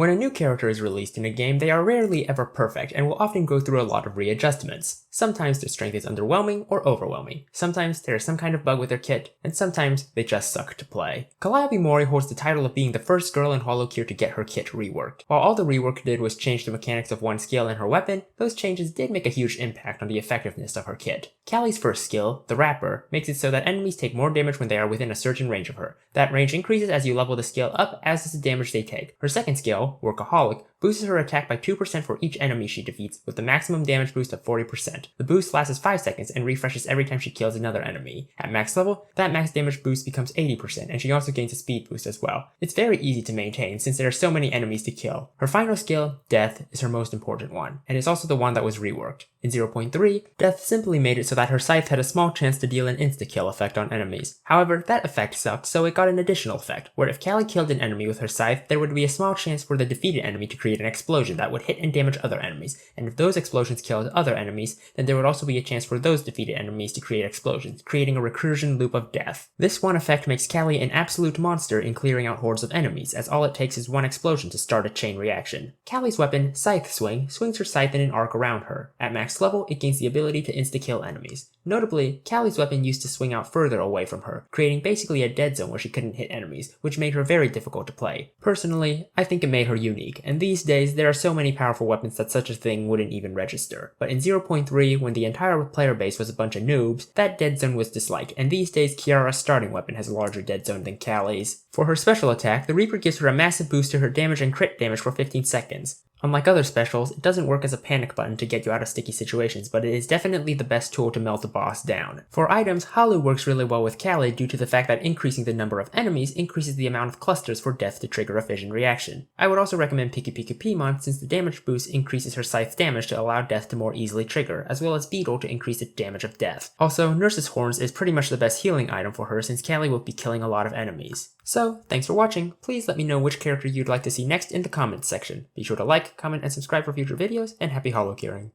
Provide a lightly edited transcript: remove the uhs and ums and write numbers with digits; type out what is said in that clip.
When a new character is released in a game, they are rarely ever perfect and will often go through a lot of readjustments. Sometimes their strength is underwhelming or overwhelming. Sometimes there is some kind of bug with their kit, and sometimes they just suck to play. Calliope Mori holds the title of being the first girl in Holocure to get her kit reworked. While all the rework did was change the mechanics of one skill and her weapon, those changes did make a huge impact on the effectiveness of her kit. Callie's first skill, the Wrapper, makes it so that enemies take more damage when they are within a certain range of her. That range increases as you level the skill up, as does the damage they take. Her second skill, Workaholic, boosts her attack by 2% for each enemy she defeats, with the maximum damage boost of 40%. The boost lasts 5 seconds and refreshes every time she kills another enemy. At max level, that max damage boost becomes 80%, and she also gains a speed boost as well. It's very easy to maintain since there are so many enemies to kill. Her final skill, Death, is her most important one, and is also the one that was reworked. In 0.3, Death simply made it so that her scythe had a small chance to deal an insta-kill effect on enemies. However, that effect sucked, so it got an additional effect, where if Callie killed an enemy with her scythe, there would be a small chance for the defeated enemy to create an explosion that would hit and damage other enemies, and if those explosions killed other enemies, then there would also be a chance for those defeated enemies to create explosions, creating a recursion loop of death. This one effect makes Callie an absolute monster in clearing out hordes of enemies, as all it takes is one explosion to start a chain reaction. Callie's weapon, Scythe Swing, swings her scythe in an arc around her. At max level, it gains the ability to insta-kill enemies. Notably, Callie's weapon used to swing out further away from her, creating basically a dead zone where she couldn't hit enemies, which made her very difficult to play. Personally, I think it made her unique, and these days there are so many powerful weapons that such a thing wouldn't even register. But in 0.3, when the entire player base was a bunch of noobs, that dead zone was disliked, and these days Kiara's starting weapon has a larger dead zone than Callie's. For her special attack, the Reaper gives her a massive boost to her damage and crit damage for 15 seconds. Unlike other specials, it doesn't work as a panic button to get you out of sticky situations, but it is definitely the best tool to melt a boss down. For items, Holo works really well with Callie due to the fact that increasing the number of enemies increases the amount of clusters for death to trigger a fission reaction. I would also recommend Piki Piki Piimon since the damage boost increases her scythe's damage to allow death to more easily trigger, as well as Beetle to increase its damage of death. Also, Nurse's Horns is pretty much the best healing item for her since Callie will be killing a lot of enemies. So, thanks for watching. Please let me know which character you'd like to see next in the comments section. Be sure to like, comment, and subscribe for future videos, and happy holocuring.